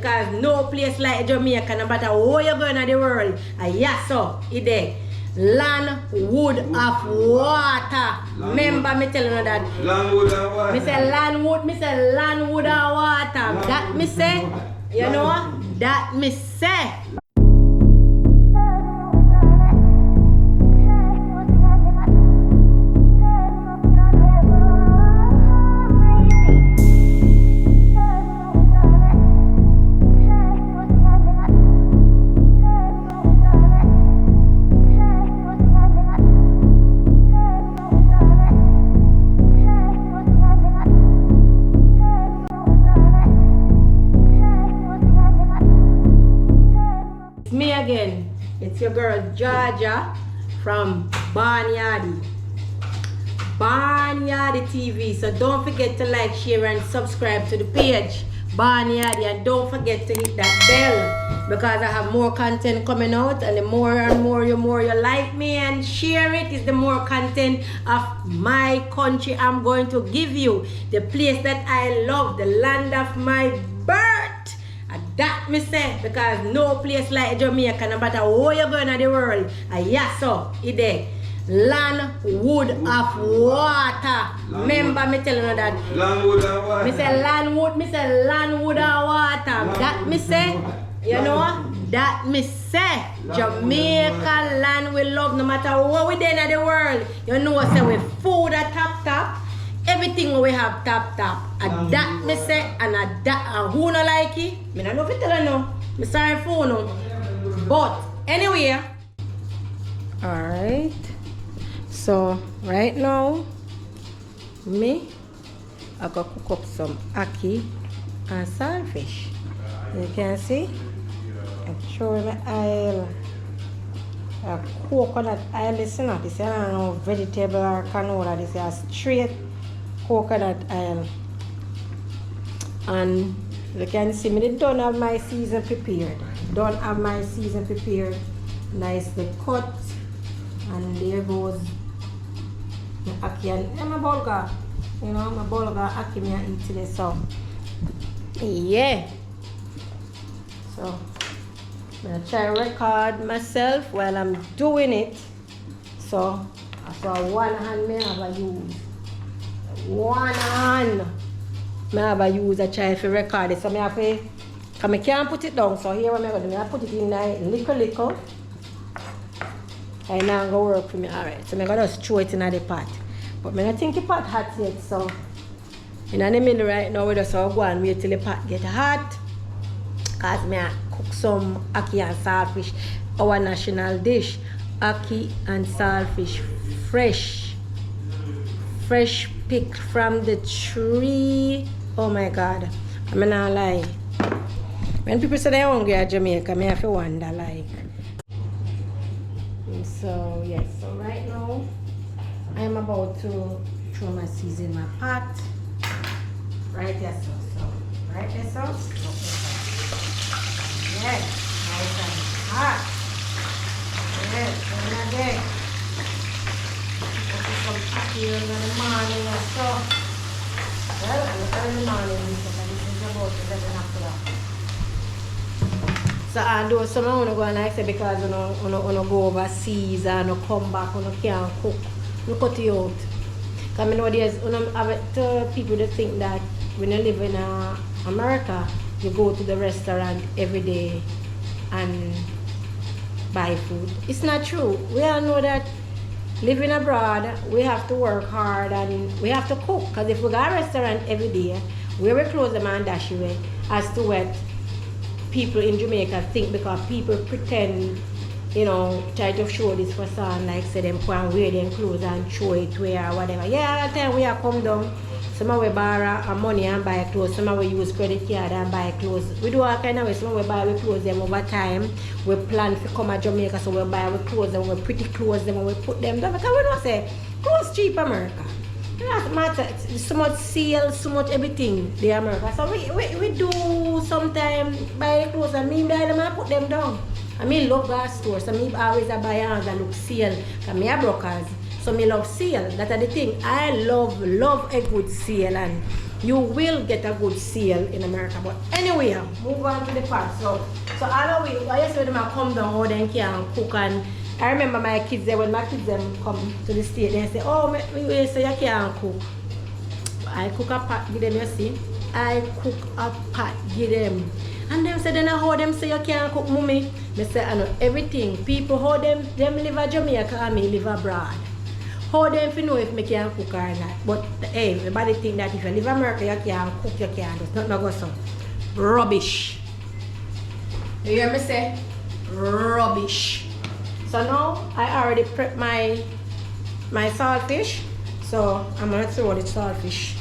because no place like Jamaica, no matter where you go in the world, yes, so it there. Land, wood of water. Remember me telling you that. Land, wood and water. Me say land, wood, me say land, wood and water. That me say, you know, that me say. Again, it's your girl Georgia from Barnyardy TV. So don't forget to like, share and subscribe to the page Barnyardy, and don't forget to hit that bell because I have more content coming out, and the more and more you like me and share it is the more content of my country I'm going to give you, the place that I love, the land of my birth. That me say, because no place like Jamaica, no matter where you go in the world, yes, so it there. Land, wood of water. Remember me telling you that. Land, wood and water. Me say land, wood, me say land, wood and water. That me say, you know, that me say. Jamaica land we love, no matter where we there in the world. You know, say we food at top. Everything we have top. And that me say, and that, and who no like it, me no know if you tell you no. Me sorry for no. But anyway, alright. So right now, I go cook up some ackee and saltfish. You can see, I'm showing the oil. Coconut oil, this is not no vegetable or canola, this is a straight coconut oil. And you can see me don't have my season prepared. Nicely cut. And there goes my ackee and my bulgur. You know, my bulgur ackee me I eat today. So yeah. So I'm gonna try to record myself while I'm doing it. So one hand me have a use. One hand. I have a use a try to record it. So I have to, because I can't put it down. So here what I'm going to do, I put it in a little. And now I'm going to work for me. Alright. So I'm going to just throw it in the pot. But I don't think the pot hot yet. So in the middle right now, we just go and wait till the pot get hot. Because I cook some ackee and saltfish. Our national dish. Ackee and saltfish. Fresh picked from the tree. Oh my God. I'm not lie. When people say they're hungry at Jamaica, I have to wonder like. So yes, so right now I'm about to throw my season in my pot. Right there, so right there, so. Yes, nice and hot. Yes, and there. Some ackee in the morning or so. Well, in the morning because this is about 11 o'clock. So I do some I want to go and like say because you know go overseas and you come back and you can't cook. You cut it out. Because I know there's I tell people that think that when you live in America, you go to the restaurant every day and buy food. It's not true. We all know that living abroad, we have to work hard and we have to cook. Because if we go to a restaurant every day, we will close them and dash away as to what people in Jamaica think, because people pretend, you know, try to show this for some, like say them go and wear them clothes and show it where or whatever. Yeah, at the time we have come down, some we borrow money and buy clothes, some we use credit card and buy clothes. We do all kind of ways. Some we buy we clothes them over time. We plan to come to Jamaica, so we buy we clothes them, we pretty clothes them, and we put them down. Because we don't say clothes cheap America. It doesn't matter. It's so much sales, so much everything the America. So we do sometimes buy the clothes and me buy them and put them down. I mean love that store, so me always buy hands and look sale. Because me are brokers. So me love sale. That's the thing. I love a good sale, and you will get a good sale in America. But anyway, move on to the pot. So all the way, I used to them come down how they can cook, and I remember my kids there, when my kids them come to the state, they say, oh, you say you can't cook. I cook a pot, give them, you see. I cook a pot, give them. And them say, then how them say you can't cook, mommy? They say, I know everything. People, how them live in Jamaica and me live abroad. How them if you know if me can cook or not. But hey, everybody think that if you live in America, you can't cook, you can't. It's not go so. Rubbish. You hear me say? Rubbish. So now I already prepped my saltfish. So I'm gonna throw the saltfish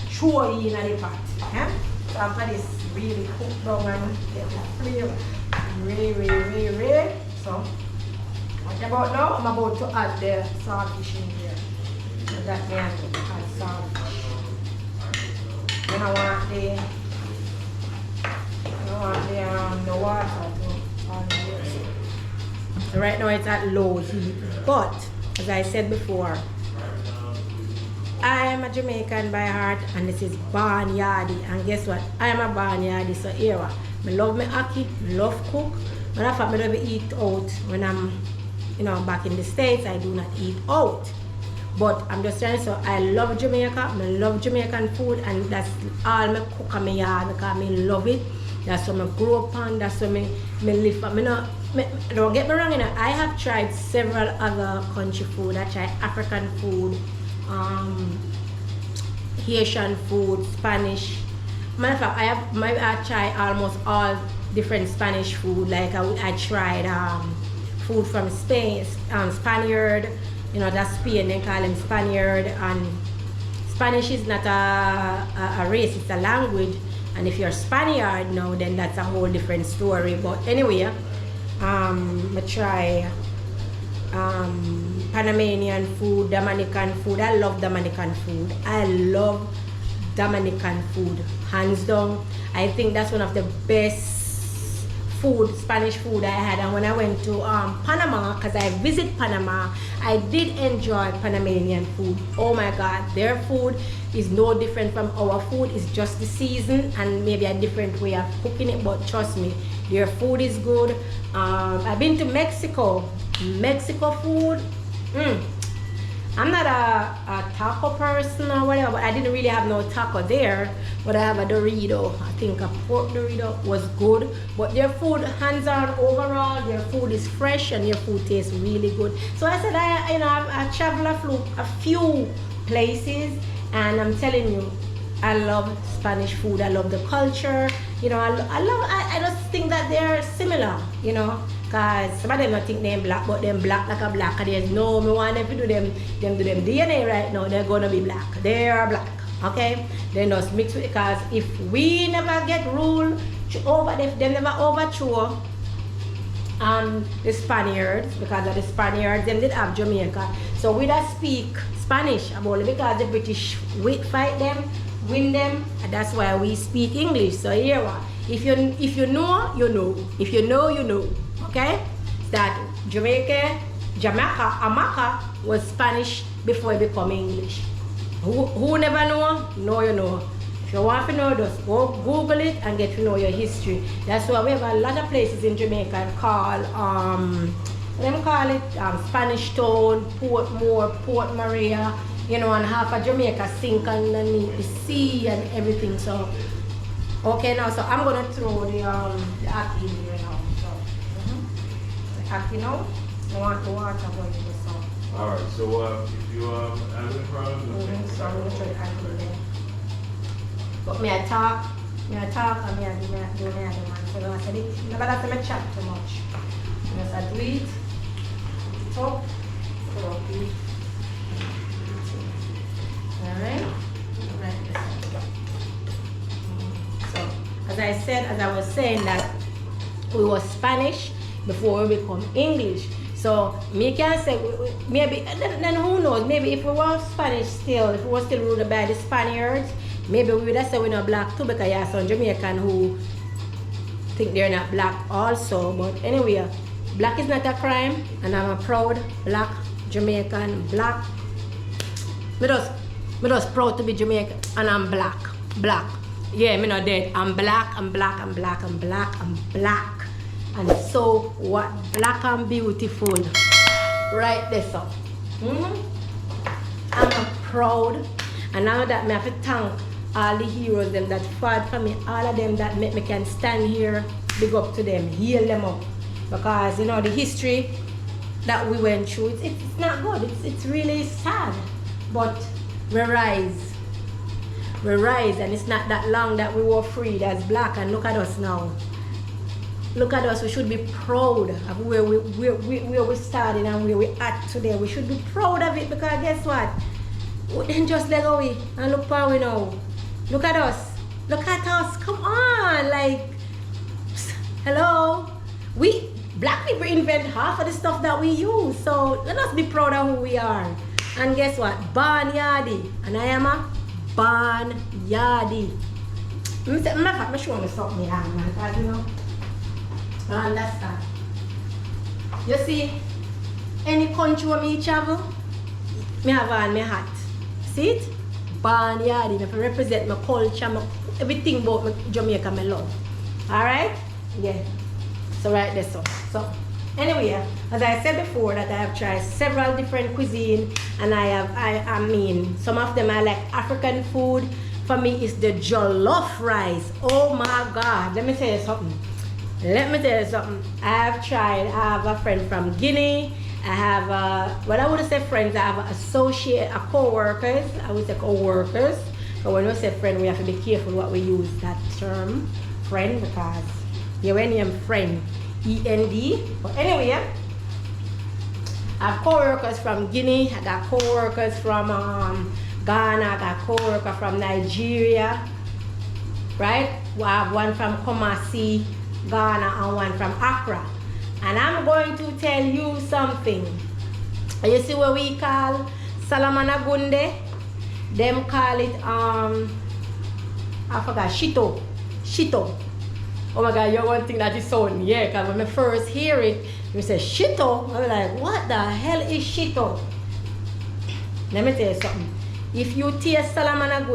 throw in the pot. Yeah? So after this really cooked down and get the flavor. Really. So what about now? I'm about to add the saltfish in here. So that means I have to add saltfish. Then I want the water to on here. So right now it's at low heat. But as I said before, I am a Jamaican by heart, and this is barnyardy. And guess what? I am a barnyardy, so here I love me aki, love cook. But I fact I don't eat out when I'm back in the States. I do not eat out. But I'm just trying, so I love Jamaica, I love Jamaican food, and that's all I cook in my yard because I love it. That's what I grew up on, that's what I live for. Don't get me wrong, I have tried several other country food. I tried African food, Haitian food, Spanish. Matter of fact, I tried almost all different Spanish food. Like I tried food from Spain, Spaniard. That's Spain, they call them Spaniard. And Spanish is not a race, it's a language. And if you're Spaniard now, then that's a whole different story. But anyway, I try Panamanian food, Dominican food. I love Dominican food. Hands down. I think that's one of the best Spanish food I had. And when I went to Panama, because I visit Panama, I did enjoy Panamanian food. Oh my God, their food is no different from our food. It's just the season and maybe a different way of cooking it, but trust me, their food is good. I've been to Mexico. Mexico food, I'm not a taco person or whatever, but I didn't really have no taco there. But I have a Dorito. I think a pork Dorito was good. But their food, hands on overall, their food is fresh and their food tastes really good. So I said I travel a few places, and I'm telling you, I love Spanish food. I love the culture. I just think that they're similar. Cause some of them don't think they're black, but them black like a black. And there's no, me want them to do them DNA right now. They're gonna be black. They are black, okay? They just mix with it. Cause if we never get rule over, if they never overthrow the Spaniards, because of the Spaniards, them did have Jamaica. So we don't speak Spanish about it because the British fight them, win them, and that's why we speak English. So here, if you know, you know. If you know, you know. Okay, that Jamaica was Spanish before it became English. Who never know? No, you know. If you want to know, just go Google it and get to know your history. That's why we have a lot of places in Jamaica called Spanish Town, Portmore, Port Maria, and half of Jamaica sink underneath the sea and everything. So okay, now so I'm gonna throw the ackee in here now. I want the water going in the salt. Alright, so if you have any problems, so I'm going to try to add it there. But may I talk and may I do my other one. So I said, never have to chat too much. Just I do it, talk, alright? So, as I was saying that we were Spanish before we become English. So me can say maybe then who knows, maybe if we were Spanish still, if we were still ruled by the Spaniards, maybe we would have said we're not black too, because you have some Jamaican who think they're not black also. But anyway, black is not a crime, and I'm a proud black Jamaican. Black, me just proud to be Jamaican, and I'm black. Black. Yeah, me not dead. I'm black, I'm black, I'm black, I'm black, I'm black. And so what black and beautiful. Right there, so. I'm proud. And now that me have to thank all the heroes them that fought for me, all of them that make me can stand here, big up to them, heal them up. Because you know the history that we went through, it's not good. It's really sad. But we rise. We rise, and it's not that long that we were freed as black, and look at us now. Look at us, we should be proud of where we started and where we at today. We should be proud of it because guess what? We didn't just let go and look where we now. Look at us. Look at us. Come on. Like, hello. We black people invent half of the stuff that we use. So let us be proud of who we are. And guess what? Born Yardi. And I am a born Yardi. I'm showing you something, man. You know. I understand. You see, any country where me travel, me have on my hat. See it? Born Yardi. I represent my culture, everything about my Jamaica, my love. Alright? Yeah. So right there, so anyway, as I said before, that I have tried several different cuisine, and I mean, some of them are like African food. For me, it's the jollof rice. Oh my God! Let me tell you something. I have a friend from Guinea. I have well, I wouldn't say friends. I have an associate, co-workers. I would say co-workers. But when we say friend, we have to be careful what we use that term, friend, because you're when you're friend, END. But anyway, I have co-workers from Guinea. I got co-workers from Ghana. I got co-worker from Nigeria. Right? We have one from Kumasi, Ghana, and one from Accra. And I'm going to tell you something. You see what we call Salamana Gunde? Them call it I forgot, Shito. Shito. Oh my God, you're one thing that is so yeah, because when I first hear it, you say Shito. I was like, what the hell is Shito? Let me tell you something. If you taste Salamana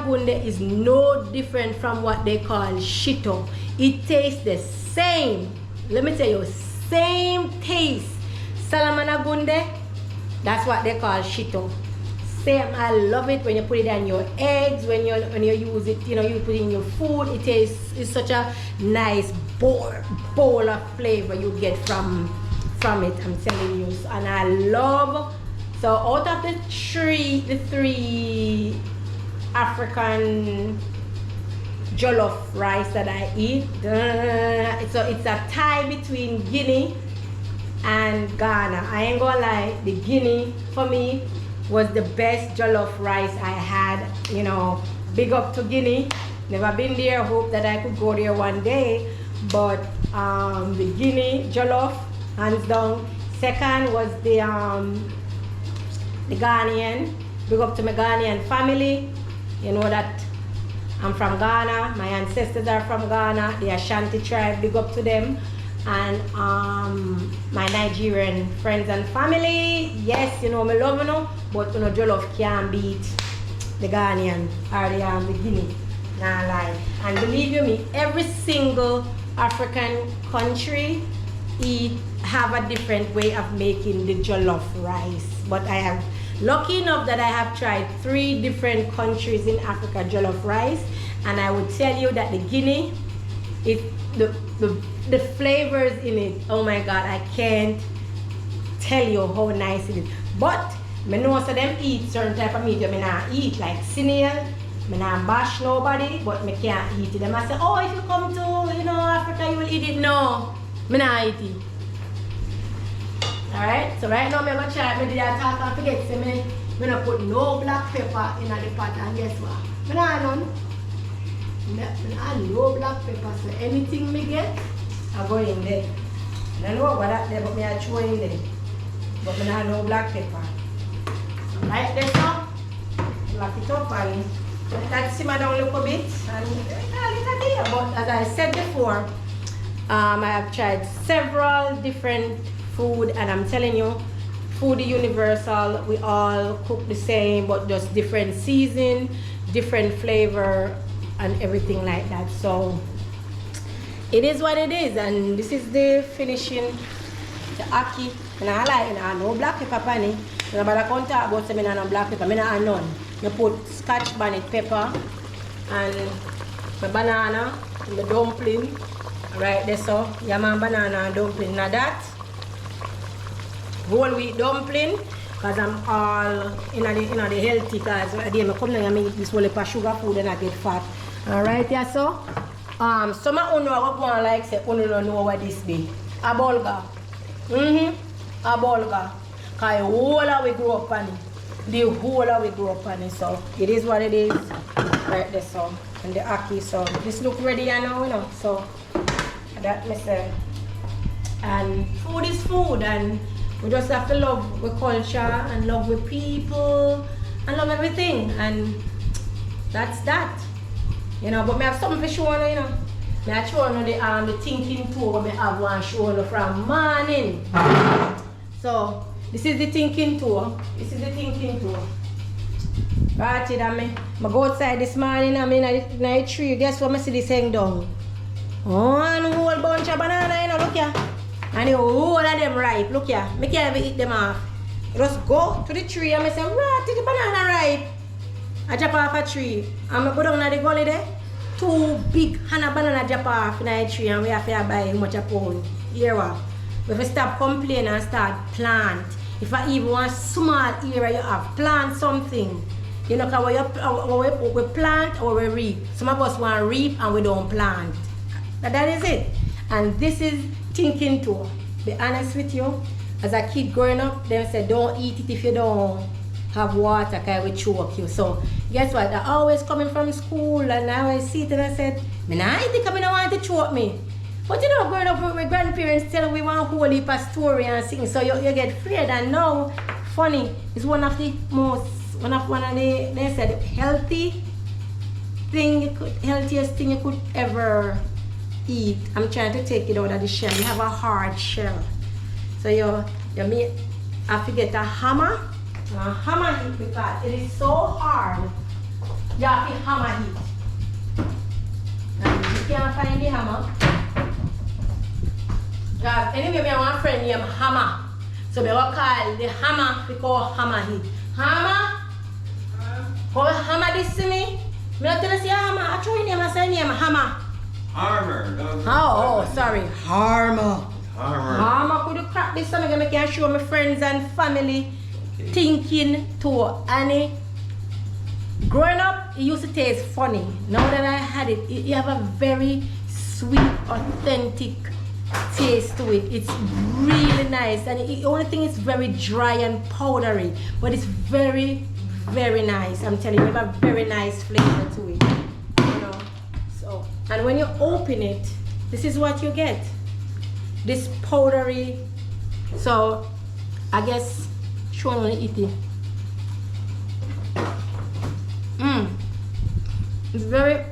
Gunde is no different from what they call Shito. It tastes the same. Let me tell you, same taste. Salamana Gunde, that's what they call Shito. Same, I love it when you put it on your eggs, when you use it, you know, you put it in your food. It tastes, it's such a nice bowl of flavor you get from it, I'm telling you. And I love, so out of the three African jollof rice that I eat, it's a tie between Guinea and Ghana. I ain't gonna lie, the Guinea for me was the best jollof rice I had. You know, big up to Guinea. Never been there, hope that I could go there one day. But the Guinea jollof, hands down. Second was the Ghanaian. Big up to my Ghanaian family. You know that I'm from Ghana. My ancestors are from Ghana. The Ashanti tribe, big up to them. And my Nigerian friends and family, yes, you know, me love you know, but you know, jollof can't beat the Ghanaian or the Guinea, nah lie. And believe you me, every single African country have a different way of making the jollof rice. But I have lucky enough that I have tried 3 different countries in Africa jollof rice, and I would tell you that the Guinea, the flavors in it, oh my God, I can't tell you how nice it is. But I know so them eat certain type of meat that I not eat, like snail. I not bash nobody, but I can't eat it. Them I say, oh, if you come to, you know, Africa, you will eat it. No, I not eat it. Alright, so right now I'm going to try, I did that talk and forget, so I'm going to put no black pepper in the pot, and guess what? I not none. I no black pepper, so anything me get, I go in there. I don't know what that there, but I throw in there. But I have no black pepper. So right there, so lock it up and let that simmer down a little bit. And there. But as I said before, I have tried several different food, and I'm telling you, food is universal. We all cook the same, but just different season, different flavor and everything like that. So it is what it is, and this is the finishing, the ackee. And I like it. I no black pepper on it. Nobody can't talk about saying I no black pepper. I don't none. You put scotch bonnet pepper and my banana and the dumpling. Right there, so yam and banana and dumpling. Now that whole wheat dumpling, because I'm all in the healthy, because I come down and eat this whole heap of sugar food and I get fat. Alright, yeah, so some of you know what like say you don't know what this be. A bulgur. A bulgur. Because the whole of we grew up on it. The whole of we grew up on it. So it is what it is. Right there, so. And the ackee, so this look ready now, you know. So that me say. And food is food, and we just have to love the culture and love the people and love everything, and that's that. You know, but I have something to show you, you know. I show you the thinking tour, I have one show you from morning. So this is the thinking tour. This is the thinking tour. Right here, I go outside this morning, I'm in a tree. Guess what I see this hang down? One whole bunch of banana, you know, look here. And the whole of them ripe, look here. I can't even eat them off. I just go to the tree and I say, right, the banana ripe. I drop off a tree. And I go down to the gully there. 2 big banana drop off in a tree, and we have to buy how much a pound. Here what? We have to stop complaining and start plant. If I even want small area you have, plant something. You know, because we plant or we reap. Some of us want to reap and we don't plant. But that is it. And this is thinking tour. Be honest with you. As a kid growing up, they said don't eat it if you don't have water, because it will choke you. So guess what? I always coming from school and I always see it and I said, I don't think I don't want to choke me. But you know, growing up with my grandparents tell we want a whole heap of story and things, so you get afraid. And now, funny, it's one of the most, they said healthy thing, healthiest thing you could ever eat. I'm trying to take it out of the shell. You have a hard shell. So you have to get a hammer it because it is so hard. You have to hammer it. And you can't find the hammer. Anyway, I want a friend named Hammer. So we will call the hammer, we call hammer hit. Hammer? How hammer this to me? I tell you hammer. I try name, I say name Hammer. Harmer. Oh, sorry. Harmer. Harmer. Could you crack this so I can show my friends and family thinking tour. And growing up, it used to taste funny. Now that I had it, you have a very sweet, authentic taste to it. It's really nice, and the only thing is very dry and powdery, but it's very, very nice. I'm telling you, you have a very nice flavor to it. You know, so and when you open it, this is what you get. This powdery. So I guess show me eat it. It's very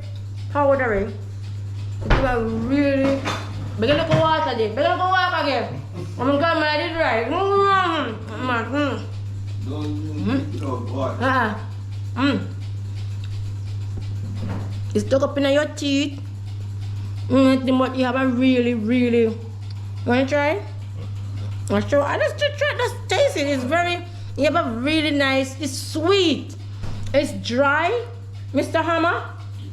powdery. It's a really. Begin to go water there. Begin to go water again. I'm going to make it right. It's stuck up in your teeth. But you have a really, really. You want to try? I just try. Just taste it. It's very. You have a really nice. It's sweet. It's dry, Mr. Hammer.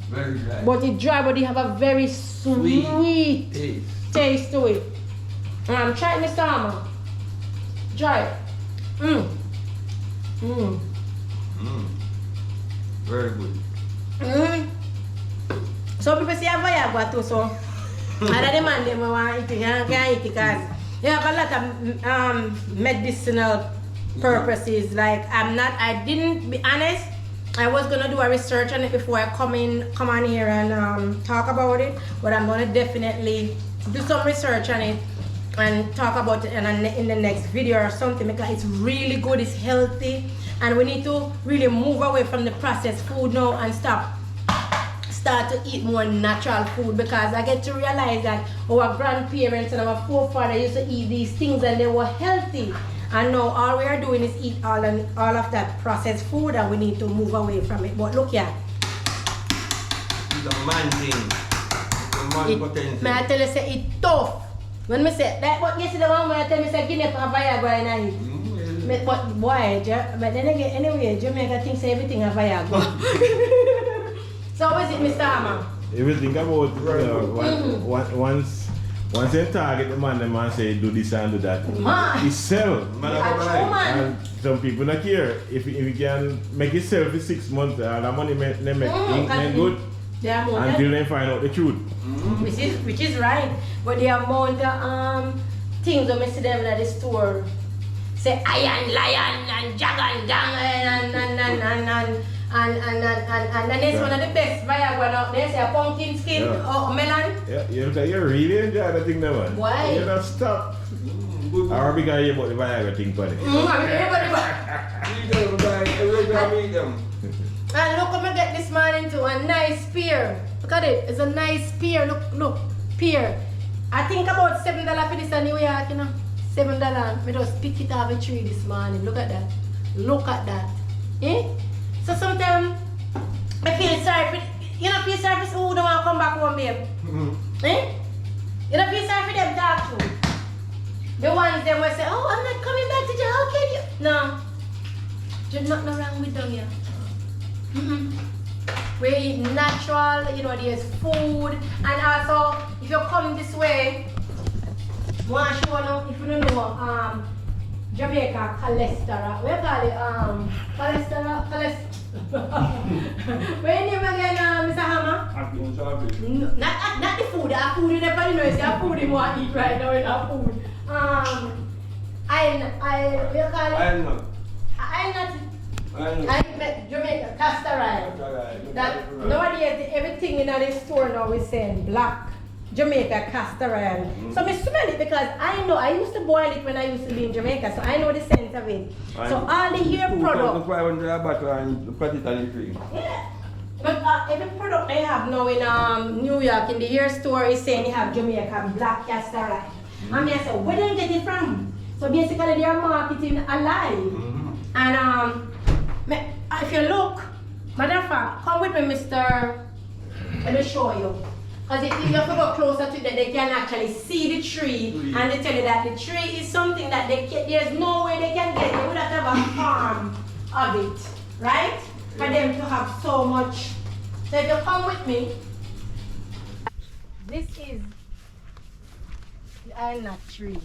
Very dry. But it's dry, but you have a very sweet taste to it. Try it, Mr. Hammer. Try it. Very good. So people say Viagra too, so I demand them want to eat it, can't eat it because you have a lot of medicinal purposes. Like I didn't be honest. I was gonna do a research on it before I come on here and talk about it, but I'm gonna definitely do some research on it and talk about it in the next video or something, because it's really good, it's healthy, and we need to really move away from the processed food now and start to eat more natural food, because I get to realize that our grandparents and our forefathers used to eat these things and they were healthy. And now all we are doing is eat all of that processed food, and we need to move away from it. But look here, It's a man thing. It's a man potential. May I tell you, say it's tough. When me say that, but you see the one where I tell me say Guinea for Viagra in it. But boy, but then again, anyway, Jamaica thinks everything a Viagra. So what is it, Mr. Hammer? Everything about once they target the man say do this and do that. Man. He sell. Man. And some people not care. If you can make it sell for 6 months, the money they make good until they find out the truth. Which is right. But the amount of things that I see them at the store say iron, lion, and jagan, and then it's one of the best Viagra out there. Say a pumpkin skin or melon. Yeah, you really enjoy the thing, man. Why? You don't stop. Or because you bought the Viagra thing for it. And look, I'm gonna get this man into a nice pear. Look at it, it's a nice pear. Look, pear. I think about $7 for this in New York, you know. $7. I just pick it off a tree this morning. Look at that. Look at that. Eh? So sometimes I feel sorry for feel sorry for who don't want to come back home, babe. Eh? You don't feel sorry for them talk to. The ones them will say, oh, I'm not coming back to you. How can you? No. There's nothing wrong with them here. We eat natural, there's food, and also if you come this way, want to show you, if you don't know, Jamaica cholesterol. We call it cholesterol. Where name again, Mr. Hammer? Not the food. Our food in the body knows. Our food you want to eat right now in our food. We call it iron nut. I Jamaica castor oil. That nowadays everything in the store now is saying black Jamaica castor oil. So I smell it because I know I used to boil it when I used to be in Jamaica, so I know the scent of it. So all the hair products. Yeah. But every product they have now in New York in the hair store is saying they have Jamaica black castor oil. I mean, I said, where do you get it from? So basically they are marketing a lie. And if you look, matter of fact, come with me, Mr. Let me show you. Because if you have to go closer to that, they can actually see the tree and they tell you that the tree is something that there's no way they can get. They would have to have a farm of it, right? For them to have so much. So if you come with me, this is the iron nut tree.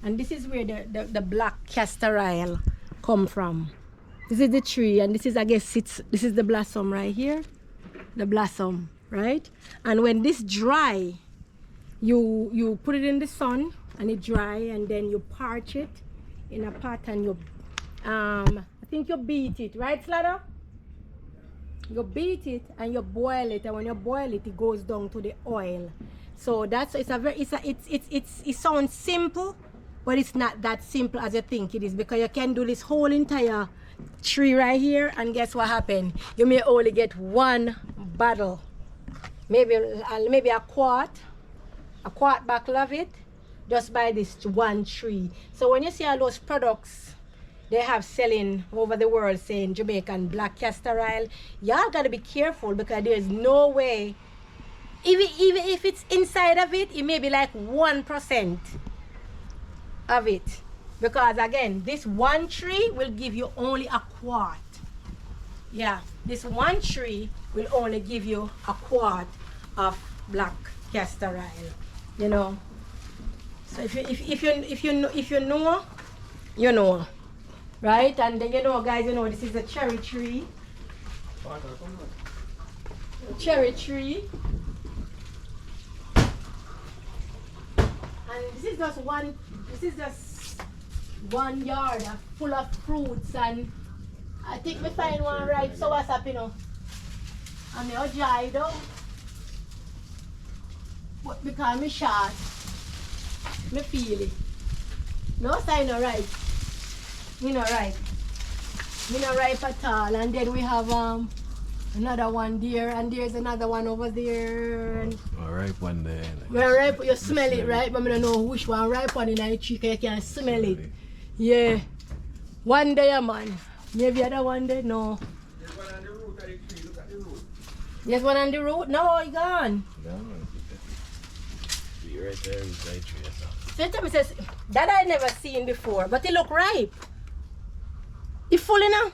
And this is where the black castor oil come from. This is the tree, and this is, I guess, this is the blossom right here. The blossom, right? And when this dry, you put it in the sun, and it dry, and then you parch it in a pot, and you, I think you beat it, right, Slather? You beat it, and you boil it, and when you boil it, it goes down to the oil. So it sounds simple, but it's not that simple as you think it is, because you can do this whole entire tree right here, and guess what happened? You may only get one bottle, maybe a quart bottle of it, just by this one tree. So when you see all those products they have selling over the world saying Jamaican black castor oil, y'all gotta be careful, because there's no way, even if it's inside of it, it may be like 1% of it. Because again, this one tree will give you only a quart. Yeah, this one tree will only give you a quart of black castor oil. So if you know, you know, right? And then guys, this is a cherry tree. Cherry tree. And this is just one yard full of fruits, and I think we find one ripe soursop, and they are dry though. But because me short, me feel it. No sign of ripe. Me not ripe. Me not ripe at all. And then we have another one there, and there's another one over there. And ripe one there. well, ripe, you smell it, right? But I don't know which one ripe one in the tree, because you can smell it. Yeah. One day, man. Maybe other one day, no. There's one on the root of the tree. Look at the root. There's one on the road. No, he gone. No, see right there is right tree. So tell me, says, that I never seen before, but it look ripe. It full enough.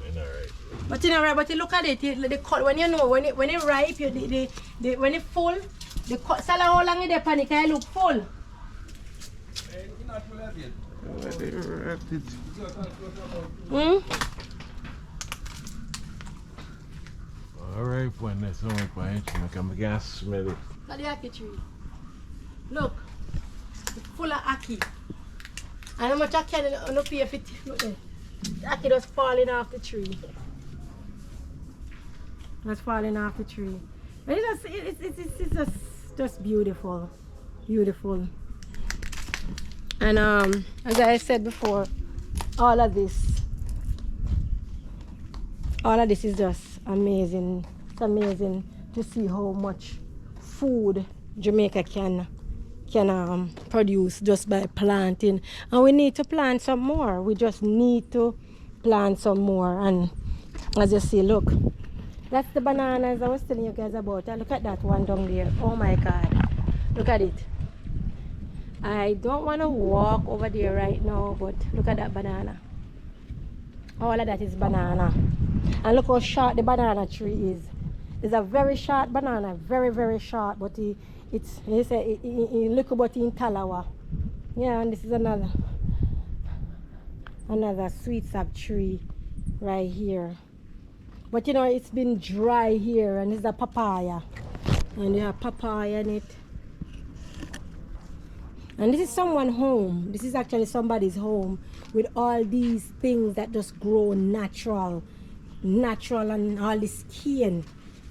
It's not right. But you know, right, but you look at it, the cut, when you know, when it ripe, when it full, the cut, sala how long it pan, it can look full. Alright, when there's no point, I can smell it. Look at the ackee tree. Look, it's full of ackee. And how much I can not pay if it, look there. The ackee just falling off the tree. That's falling off the tree. But it's just beautiful. Beautiful. And as I said before, all of this is just amazing. It's amazing to see how much food Jamaica can produce just by planting. And we need to plant some more. We just need to plant some more. And as you see, look, that's the bananas I was telling you guys about. And look at that one down there. Oh my God. Look at it. I don't want to walk over there right now, but look at that banana. All of that is banana. And look how short the banana tree is. It's a very short banana, very, very short, but look about in Talawa. Yeah, and this is another sweet sap tree right here. But you know, it's been dry here, and it's a papaya. And you have papaya in it. And this is someone's home. This is actually somebody's home with all these things that just grow natural and all this cane.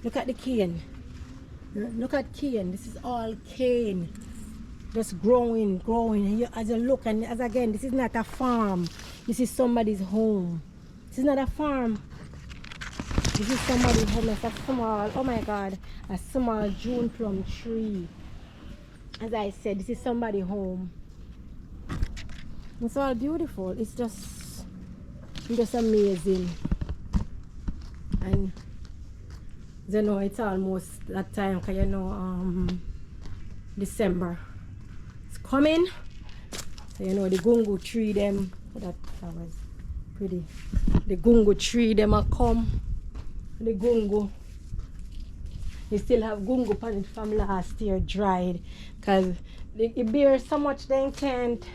Look at the cane. Look at cane. This is all cane. Just growing. And you, as you look, and as again, this is not a farm. This is somebody's home. This is not a farm. This is somebody's home. It's a small, oh my God, a small June plum tree. As I said, this is somebody's home. It's all beautiful. It's just amazing. And you know, it's almost that time, because you know, December. It's coming. So you know, the gungo tree them, that was pretty. The gungo tree them are come. The gungo. You still have gungo pan it from last year dried, because it bears so much they can't,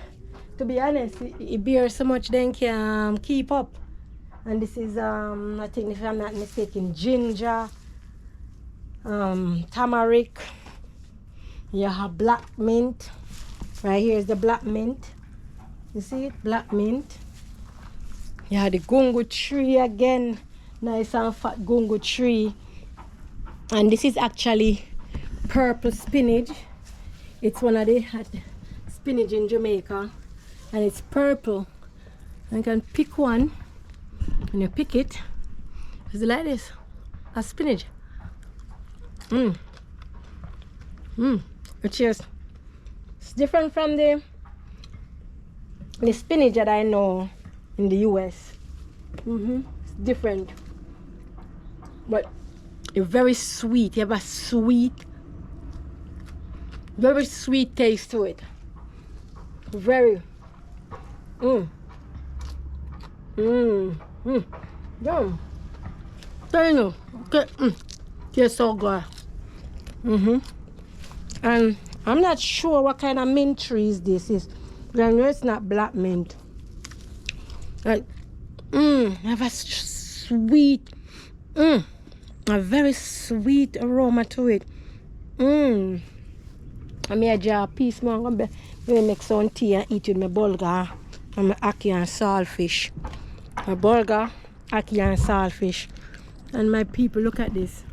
to be honest, it bears so much they can keep up. And this is I think, if I'm not mistaken, ginger, turmeric, you have black mint. Right here is the black mint. You see it? Black mint. You have the gungo tree again, nice and fat gungo tree. And this is actually purple spinach. It's one of the hot spinach in Jamaica, and it's purple. And you can pick one. When you pick it, it's like this, a spinach. Cheers. It's different from the spinach that I know in the US. It's different, but it's very sweet. You have a very sweet taste to it. Very. Yum. There you know. Okay. Tastes so good. And I'm not sure what kind of mint trees this is. I know it's not black mint. Like, have a sweet, a very sweet aroma to it. I may a jar a piece more. I'm going to make some tea and eat with my bulgur and my ackee and saltfish. My bulgur, ackee and saltfish. And my people, look at this.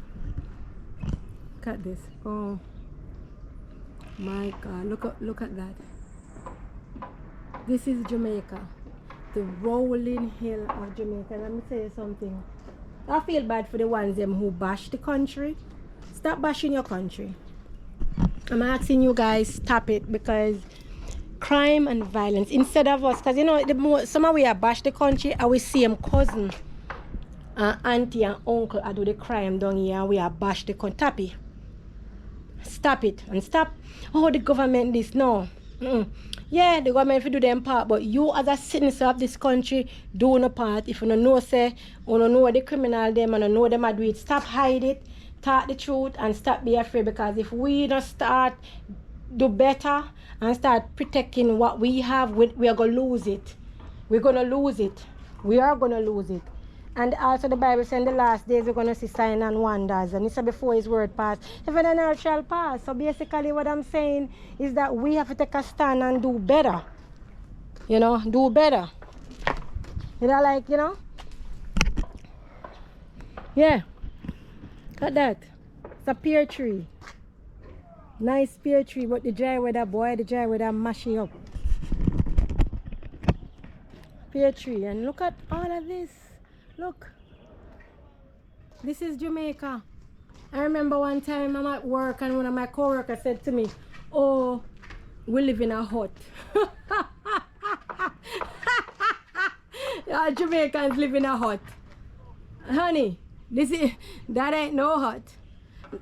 Look at this. Oh my God, look at that. This is Jamaica, the rolling hill of Jamaica. Let me tell you something. I feel bad for the ones them who bash the country. Stop bashing your country. I'm asking you guys, stop it, because crime and violence, instead of us, because you know, the more some of we are bash the country, I will see them cousin auntie and uncle I do the crime down here and we are bash the tappy. Stop it and stop. Oh, the government this no. Yeah, the government will do them part, but you as a citizen of this country do no part. If you don't know say, you don't know the criminal them and you know them are do it, stop hide it, talk the truth and stop be afraid, because if we don't start do better and start protecting what we have, we are going to lose it. We're going to lose it. We are going to lose it. And also the Bible says in the last days we're going to see signs and wonders. And it said before his word pass, heaven and earth shall pass. So basically what I'm saying is that we have to take a stand and do better. You know, do better. You know, like, you know. Yeah. Look at that. It's a pear tree. Nice pear tree, but the dry weather, boy, the dry weather mash it up. Pear tree. And look at all of this. Look, this is Jamaica. I remember one time I'm at work and one of my co-workers said to me, oh, we live in a hut. Yeah, Jamaicans live in a hut. Honey, that ain't no hut.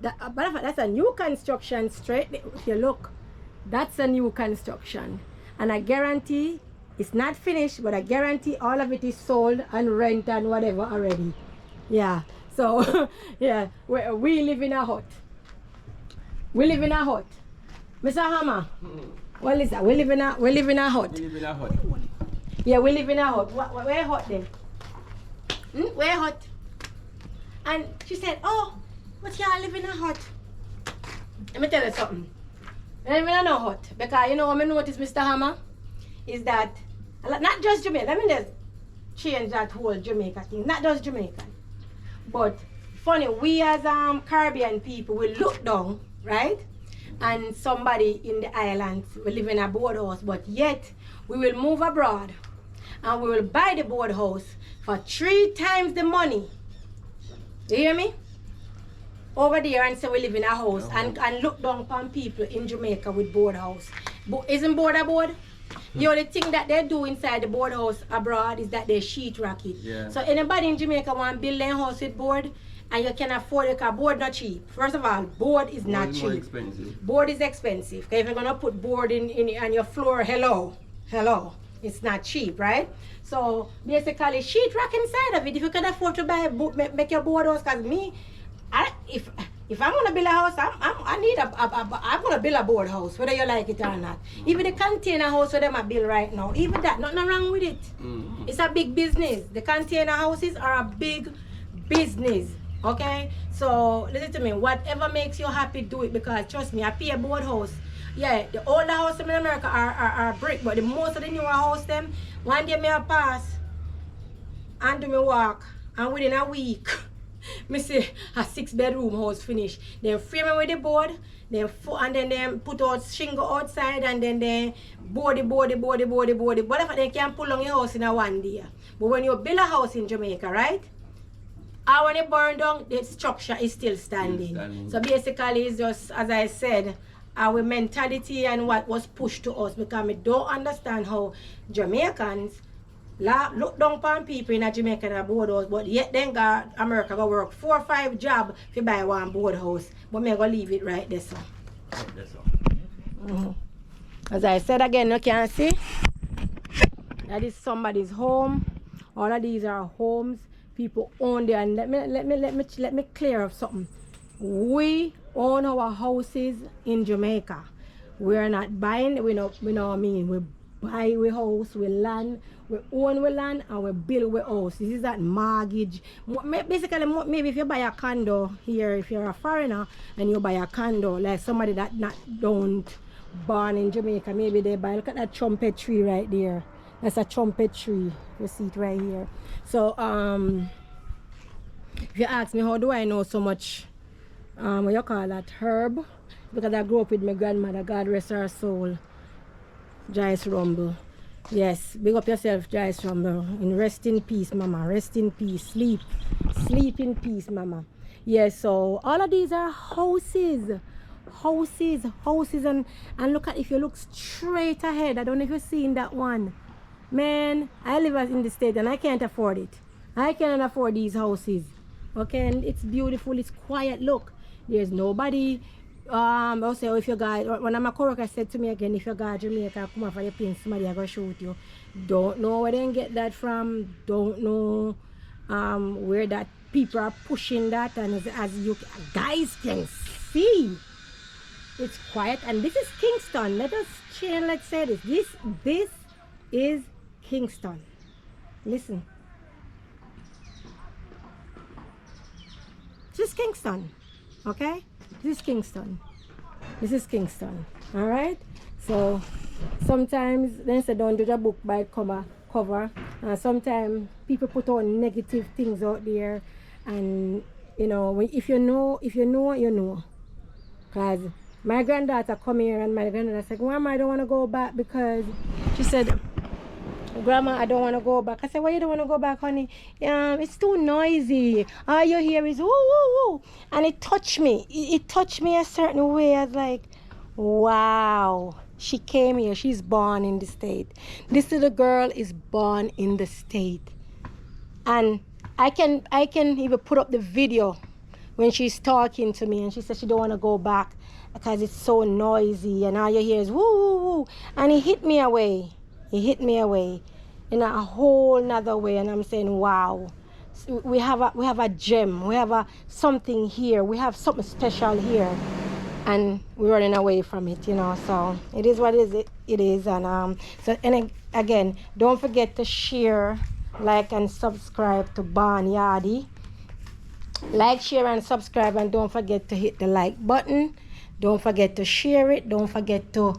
But that's a new construction straight. If you look, that's a new construction. And I guarantee it's not finished, but I guarantee all of it is sold and rent and whatever already. Yeah. So, yeah, we live in a hut. We live in a hut. Mr. Hammer, what is that? We live in a hut. We live in a hut. Yeah, we live in a hut. Where hut then? Where hut? And she said, oh, but y'all live in a hut. Let me tell you something. I live in a hut. Because you know what I noticed, Mr. Hammer? Is that not just Jamaica, let me just change that whole Jamaica thing, not just Jamaican, but funny, we as Caribbean people, we look down, right, and somebody in the islands will live in a boardhouse, but yet we will move abroad and we will buy the boardhouse for 3 times the money. You hear me? Over there and say we live in a house and look down upon people in Jamaica with boardhouse. Isn't board a board? The only thing that they do inside the board house abroad is that they sheetrock it. Yeah. So anybody in Jamaica want to build their house with board and you can afford it because board not cheap. First of all, board is not cheap. More expensive. Board is expensive. If you're gonna put board in on your floor, hello, it's not cheap, right? So basically sheetrock inside of it. If you can afford to buy make your board house, because me, if I'm gonna build a house, I'm gonna build a board house, whether you like it or not. Even the container house where them are build right now, even that, nothing wrong with it. It's a big business. The container houses are a big business. Okay? So listen to me, whatever makes you happy, do it, because trust me, I pay a board house. Yeah, the older houses in America are brick, but the most of the newer house them, one day me a pass and do me walk, and within a week me see a 6-bedroom house finished. Then frame it with the board, and then they put out shingle outside, and then they board it. Whatever they can pull on your house in a one day. But when you build a house in Jamaica, right? And when it burn down, the structure is still standing. So basically it's just, as I said, our mentality and what was pushed to us, because we don't understand how Jamaicans look down upon people in a Jamaica and a board house, but yet then America go work 4 or 5 jobs to buy one board house. But me go leave it right there, so. As I said again, you can see that is somebody's home. All of these are homes people own there. And let me clear up something. We own our houses in Jamaica. We're not buying. We know what I mean. We buy we house, we land, we own we land, and we build we house. This is that mortgage. Basically, maybe if you buy a condo here, if you're a foreigner and you buy a condo, like somebody that don't born in Jamaica, maybe they buy. Look at that trumpet tree right there. That's a trumpet tree. You see it right here. So if you ask me how do I know so much, what you call that, herb, because I grew up with my grandmother, God rest her soul, Joyce Rumble. Yes, big up yourself, Joyce Rumble. And rest in peace, mama. Rest in peace. Sleep in peace, mama. Yes, so all of these are houses, and look at, if you look straight ahead, I don't know if you've seen that one. Man, I live in the state and I can't afford it. I cannot afford these houses. Okay, and it's beautiful, it's quiet. Look, there's nobody. Also, if you guys, when my coworker said to me again, if you go to Jamaica, come over the plane, somebody are gonna shoot you. Don't know where they get that from. Don't know where that people are pushing that, and as you guys can see, it's quiet. And this is Kingston. Let us change. Let's say this. This is Kingston. Listen. This is Kingston. Okay. This is Kingston. This is Kingston. All right. So sometimes they say don't do the book by cover. Sometimes people put on negative things out there, and you know, if you know, you know. Cause my granddaughter come here and my granddaughter said, "Grandma, I don't want to go back because," she said, "Grandma, I don't want to go back." I said, "Why you don't want to go back, honey?" It's too noisy. All you hear is woo woo woo, and it touched me. It touched me a certain way. I was like, wow. She came here. She's born in the state. This little girl is born in the state, and I can even put up the video when she's talking to me, and she said she don't want to go back because it's so noisy, and all you hear is woo woo woo, and it hit me away. He hit me away in a whole nother way, and I'm saying, wow, we have a gem, we have something here, we have something special here, and we're running away from it, you know. So it is what it is, and again, don't forget to share, like, and subscribe to Barnyardy. Like, share, and subscribe, and don't forget to hit the like button. Don't forget to share it. Don't forget to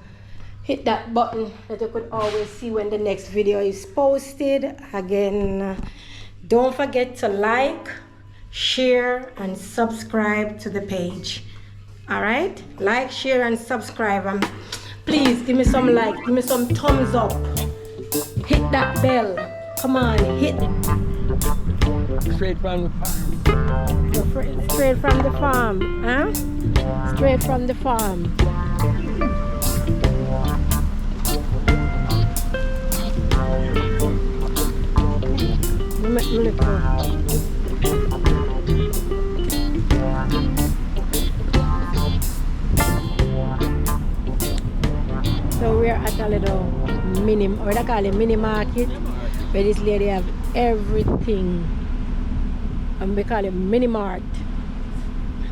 hit that button that you could always see when the next video is posted. Again, don't forget to like, share, and subscribe to the page. All right, like, share, and subscribe, and please give me some like, give me some thumbs up, hit that bell. Come on, hit it. Straight from the farm. Straight from the farm, huh? Straight from the farm. So we're at a little mini, what I call it, mini market, where this lady have everything, and we call it mini mart.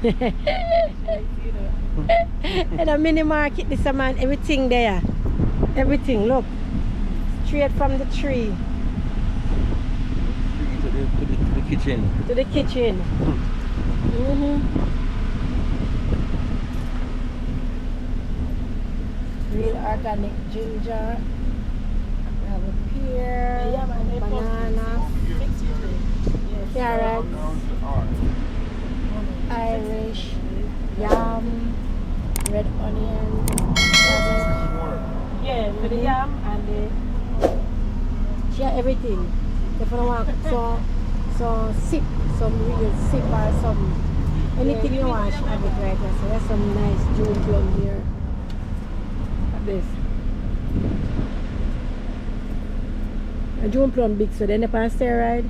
In a mini market, this a man, everything there, everything. Look, straight from the tree. To the kitchen. To the kitchen. Real organic ginger. We have a pear, banana, carrots, Irish, yam, red onion, cabbage. Yeah, for the yam and the... Yeah, everything. If you want so sip, some real sip or some anything you want, she have it right there. So there's some nice June plum here. Like this. A June plum big, so then they can steroid.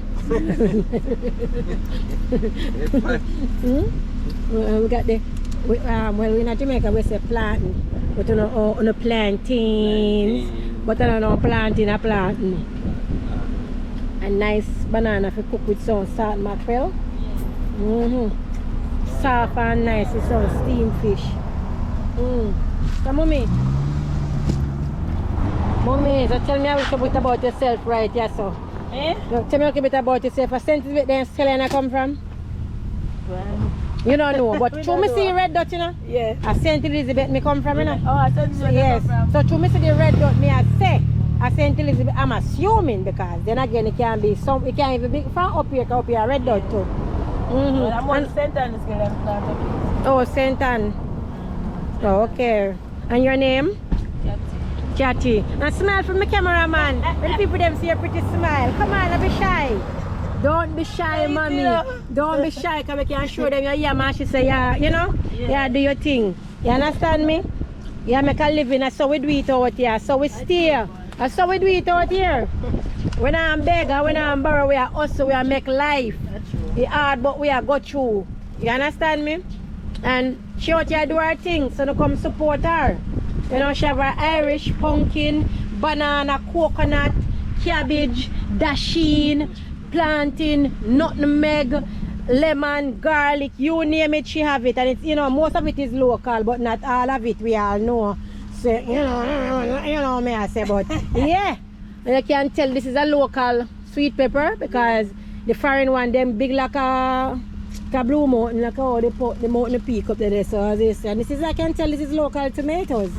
We got the well, we're in Jamaica we say planting, but on a plantains, but on a planting a planting. A nice banana for cook with some salt mackerel. Soft and nice with some steamed fish. So mommy, so tell me a little bit about yourself right here, so. Eh? No, tell me a little bit about yourself. A sentence where then St.Ann come from? Well, you don't know, but through me see the red dot, you know? yeah. A St. Elizabeth me come from, you know? Oh, I said you Yes. from. So through me see the red dot, me I say a St. Elizabeth, I'm assuming, because then again it can be some, it can't even be from up here a red dot too. Well, I'm on St.Ann is going to plant up. Oh, St.Ann. Oh, okay. And your name? Chatty. And smile from the cameraman. When people them see a pretty smile. Come on, don't be shy. Don't be shy, mommy. Don't be shy, because we can show them your yam and she say, yeah, you know? Yeah, do your thing. You understand me? Yeah, make a living. That's how we do it out here. So we stay. That's how we do it out here. When I'm beggar, when I'm borrow, we are hustle, we are make life. It's hard, but we are go through. You understand me? And she out here do her thing, so they come support her. You know, she have her Irish, pumpkin, banana, coconut, cabbage, dasheen, plantain, nutmeg, lemon, garlic, you name it, she have it. And it's, you know, most of it is local, but not all of it, we all know. So, you know me I say, but yeah. And you can tell this is a local sweet pepper because the foreign one, them big like a blue mountain, like how they put the mountain peak up there. So this, and this is, I can tell this is local tomatoes.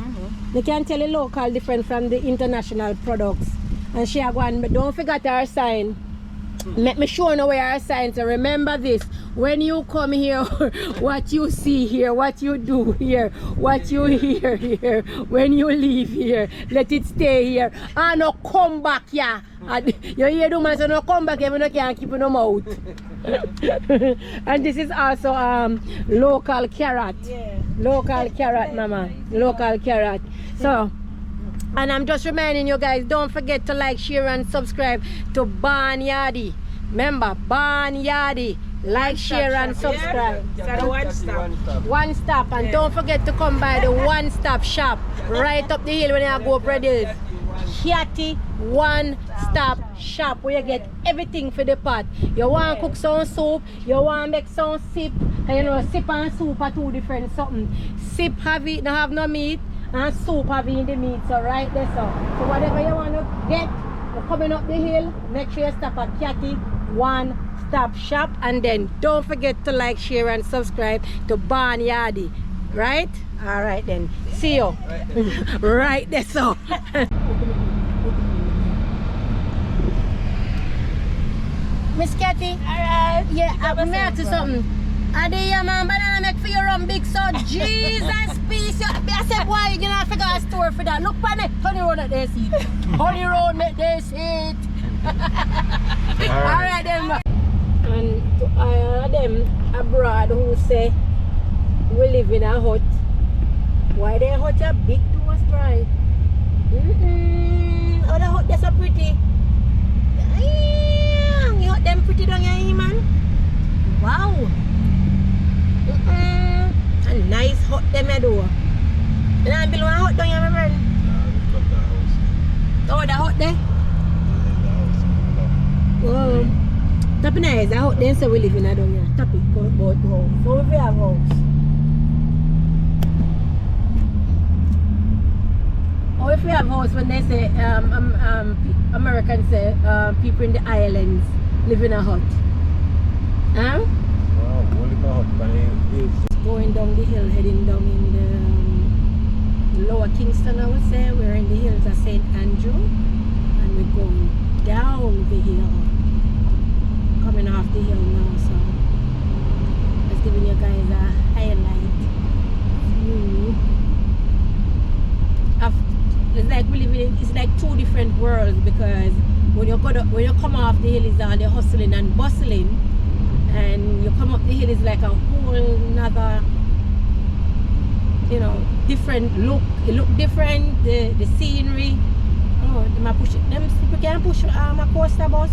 You can tell it local different from the international products. And she have one, but don't forget our sign. Let me show you where our sign. So remember this, when you come here, what you see here, what you do here, what you hear here, when you leave here, let it stay here. And no come back here. You hear the man say no come back here, but no can't keep no mouth. And this is also local carrot. Yeah. Local carrot, mama. Local carrot. So, and I'm just reminding you guys, don't forget to like, share and subscribe to Barnyardy. Remember, Barnyardy. Like, share and subscribe. Yeah. One stop. One stop. And don't forget to come by the one stop shop right up the hill when you go up Red Hills. Kiati one stop shop where you get everything for the pot. You want to cook some soup, you want to make some sip, and you know, sip and soup are two different something. Sip have it, no have no meat, and soup have it in the meat, so right there. So whatever you want to get, you're coming up the hill, make sure you stop at Kiati one stop shop, and then don't forget to like, share and subscribe to Barnyardy. Right? Alright then. See you. Right there, so. Miss Cathy? Alright. Yeah, I'm going to something. And the man banana make for your rum big so Jesus peace. I said why you gonna figure a store for that. Look for it. Honey road at their seat. Honey road at their seat. Alright then. And to them abroad who say we live in a hut. Why they hut are big to us, right? Oh, the hut they're so pretty. You hut them pretty down here, man. Wow. A nice hut them I do. And I build one hut down here, my friend. Oh, the hut there? Wow. That's nice. The hut there, so we live in a down here. Top it, go about home. So we have house. Or if we have house, when they say Americans say people in the islands live in a hut. Huh? Wow, what is a hut by hills? Going down the hill, heading down in the lower Kingston, I would say. We're in the hills of St.Ann, and we're going down the hill. Coming off the hill now, so just giving you guys a highlight view. It's like we live in, it's like two different worlds, because when you come off the hill is all the hustling and bustling, and you come up the hill is like a whole nother, you know, different look. It look different, the scenery. Oh, them people can push a coaster bus.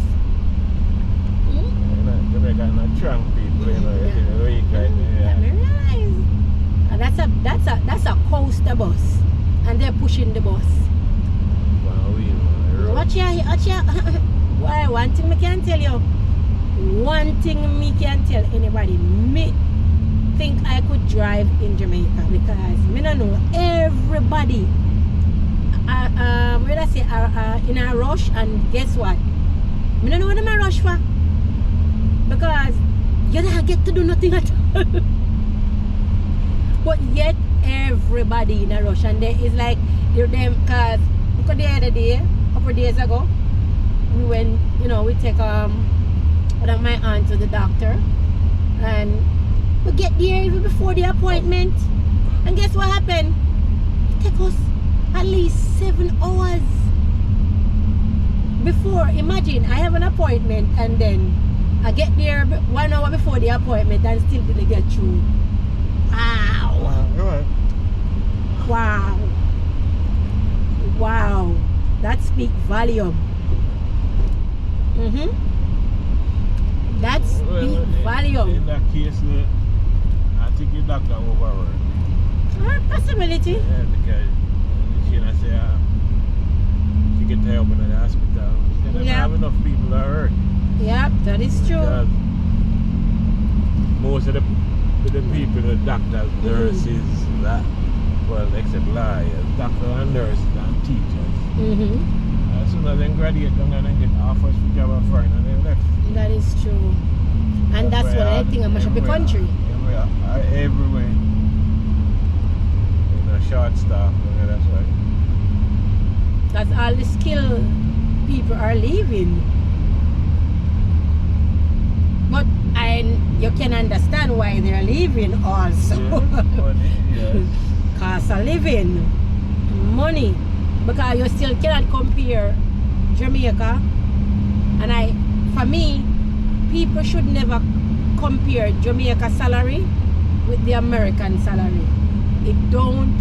Jamaica not trunk people, you know, and that's a coaster bus. And they're pushing the bus. Wow, watch ya. Why, one thing me can tell you. One thing me can tell anybody. Me think I could drive in Jamaica because me don't know everybody. Where I say in a rush, and guess what? Me don't know what I'm a rush for. Because you don't get to do nothing at all. But yet everybody in a rush, and there is like them cars. Because the other day, a couple of days ago, we went, you know, we take one of my aunts to the doctor, and we get there even before the appointment, and guess what happened? It took us at least 7 hours before. Imagine I have an appointment and then I get there 1 hour before the appointment and still didn't get through. Wow. Wow. Wow. That speaks volume. That's big volume. In that case, I think your doctor overworked. Possibility. Yeah, because she say she get help in the hospital. They don't have enough people that hurt. Yeah, that is true. Because most of the people, the doctors, nurses, that, well, except lawyers, doctors and nurses and teachers. As soon as they graduate, they're going to get offers for job and foreign and they left. That is true. And that's what I think about the country. Everywhere. You know, short staff, that's why. Because all the skilled people are leaving. But you can understand why they're leaving also. Cost of living, money. Because you still cannot compare Jamaica. And for me, people should never compare Jamaica salary with the American salary. It don't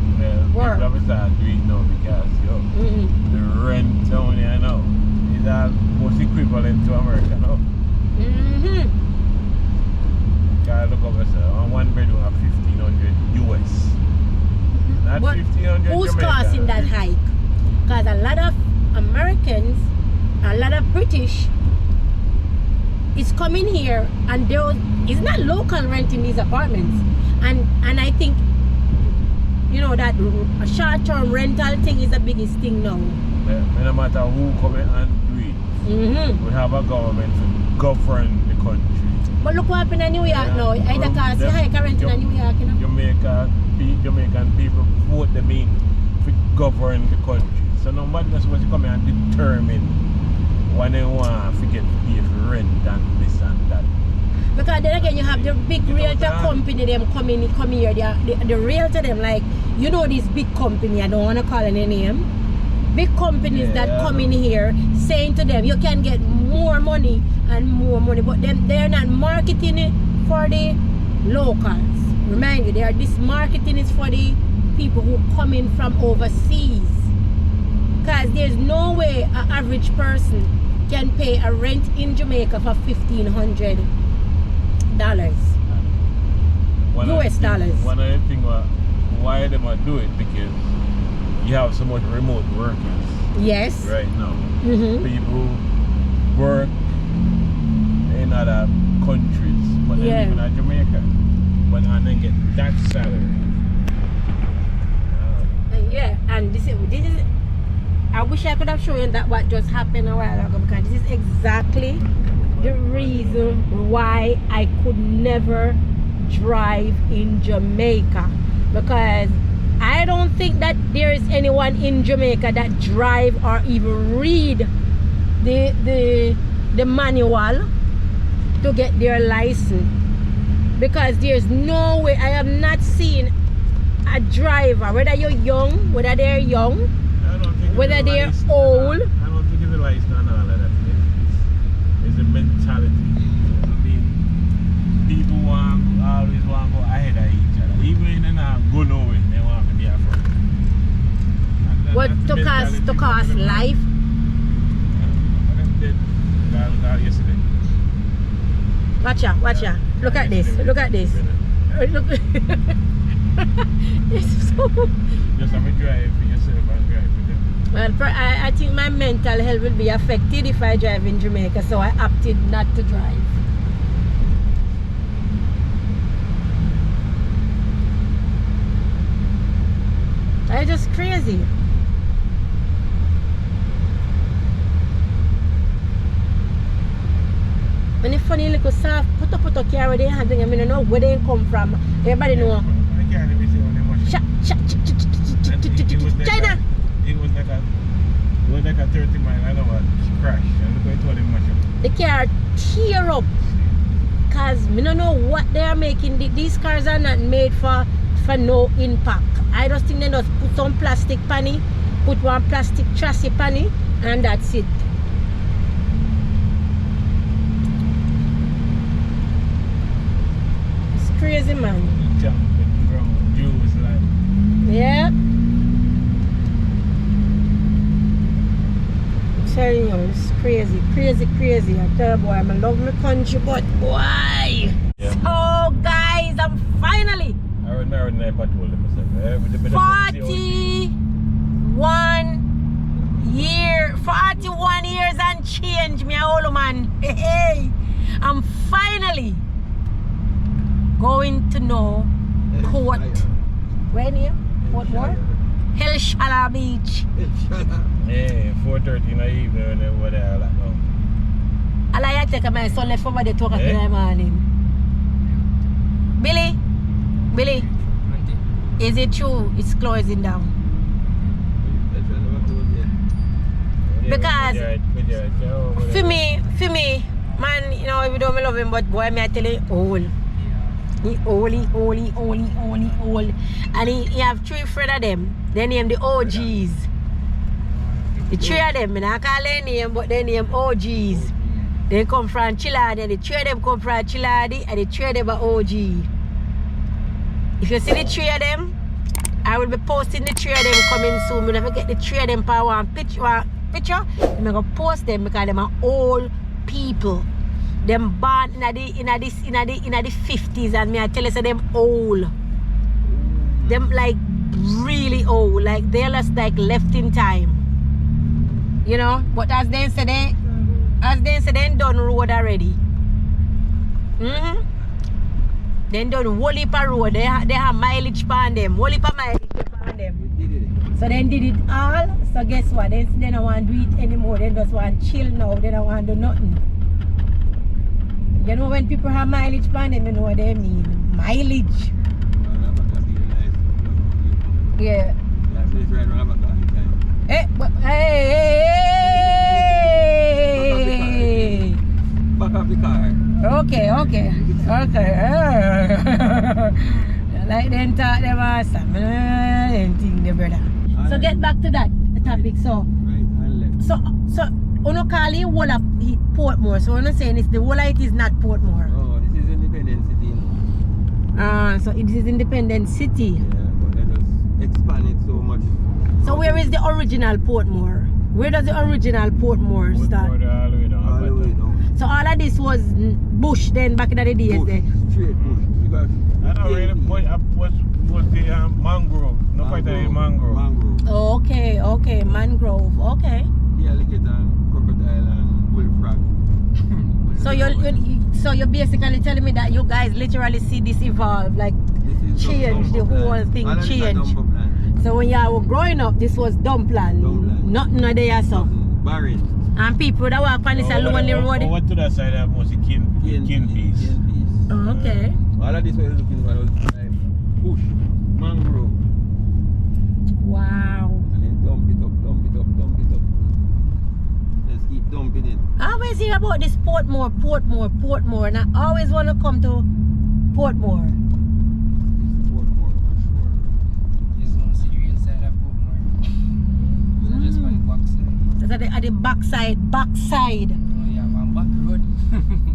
work. People start doing now because the rent down here now is almost equivalent to America now. Because look over there, on one bedroom of 1,500 US. Not but 1,500 who's Jamaica. causing that hike? Because a lot of Americans, a lot of British is coming here and it's not local rent in these apartments. And I think, you know, that a short-term rental thing is the biggest thing now. No matter who come in and do it, we have a government to govern the country. But look what happened in New York now. I can't see high current in New York, you know. Jamaican people vote them in to govern the country. So nobody is supposed to come in and determine what they want to get paid for rent and this and that. Because then again, you have the big realtor company, them come here, the realtor them, like, you know, this big company, I don't want to call any name, big companies that come in here saying to them, you can get more money and more money, but they're not marketing it for the locals. Remind you, this marketing is for the people who come in from overseas. Because there's no way an average person can pay a rent in Jamaica for $1,500. US dollars. One of the things why they might do it, because you have so much remote workers. Yes. Right now. People work in other countries, but they live in Jamaica. But and then get that salary. And this is I wish I could have shown you that what just happened a while ago, because this is exactly the reason why I could never drive in Jamaica, because I don't think that there is anyone in Jamaica that drive or even read the manual to get their license, because there's no way. I have not seen a driver, whether you're young, whether they're young, whether they're old. I don't think it's a license and all of that. It's a mentality. I mean, people always want to go ahead of each other. Even when they're not going nowhere, they want to be afraid. What to cost life? I did that yesterday. Watch out. Look at this. Look. It's so... Just have a drive for yourself and drive for them. Well, I think my mental health will be affected if I drive in Jamaica, so I opted not to drive. It's just crazy. And the funny little soft put up car where they have, I mean, I know where they come from. Everybody know. China. It was like a 30 mile an hour crash. And look at them mash up. The car tear up. Cause I don't know what they are making. These cars are not made for no impact. I just think they just put some plastic panny, put one plastic chassis panny, and that's it. It's crazy, man. Jumping around, Jews like. Yeah. telling you, it's crazy, crazy, crazy. I tell you, boy, I love my country, but boy. Yeah. So, guys, I'm finally I was married in a patrol myself. 41 years and change, me old man. Hey, I'm finally going to know Port. Where near? Port more? El Shala Beach. Yeah, 4:30 in the evening when they were there like now. I like to take my son left over the 2 o'clock in Eh? the morning. Billy, is it true it's closing down? Because for me, man, you know, even though I love him, but boy, me I tell you, old. He old. And he have 3 friends of them. They name the OGs. The 3 of them, I don't call their name, but they name OGs. They come from Chiladi, and the 3 of them come from Chiladi, and the 3 of them are OG. If you see the 3 of them, I will be posting the 3 of them coming soon. We'll never get the 3 of them for one picture. I'm going to post them because them are old people. Them born in the 50s, and me I tell you, so them old. Them like really old, like they're just like left in time. You know, but as they say, they done road already. They done whole heap of road. They have mileage on them. Whole heap of mileage on them. So they did it all. So guess what? They don't want to do it anymore. They just want to chill now. They don't want to do nothing. You know when people have mileage on them, you know what they mean. Mileage. Yeah. Hey. Back up the car. Okay. Like them talk them awesome. Them thing the brother. So get back to that topic. So uno call it whole of Portmore. So uno saying it's the whole of it is not Portmore. Oh, this is Independent City. So it is Independent City. Yeah, but they just expand it so much. So where is the original Portmore? Where does the original Portmore start? All the way down. All the way down. So all of this was bush then back in the days Bush, then? straight bush. Because I don't really was the mangrove. No quite the mangrove. Mangrove. Oh, okay, mangrove, okay. The alligator, crocodile, and bullfrog. So you're basically telling me that you guys literally see this evolve, like This is change, the whole thing All of this are change. dump land. So when you were growing up, this was dumpland. Dumpland. Nothing no there so. Nothing. Barren. And people that walk on this lonely road. Over to that side have mostly kin piece. Oh, okay. All of this was looking for was like bush, mangrove, Wow. and then dump it up. Just keep dumping it. I always hear about this Portmore, and I always want to come to Portmore. It's Portmore for sure. You don't see the real side of Portmore. So just on the back side. That's at the backside. Oh yeah, on back road.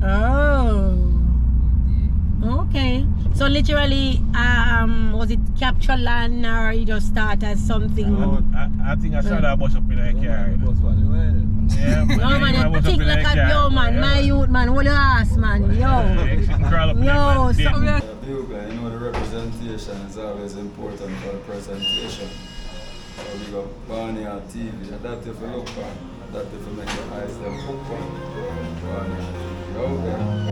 Oh. Okay. So literally, was it capture land or you just start as something? I think I saw that bus up in a car. Bus one well. Yeah, but No man, you think like a yo man, my youth man, hold your ass man, yo. Yo, something. You know the representation is always important for the presentation. So we got Barney on TV, and that if you look on, that if you make your eyes them hook on. Barney on TV, okay?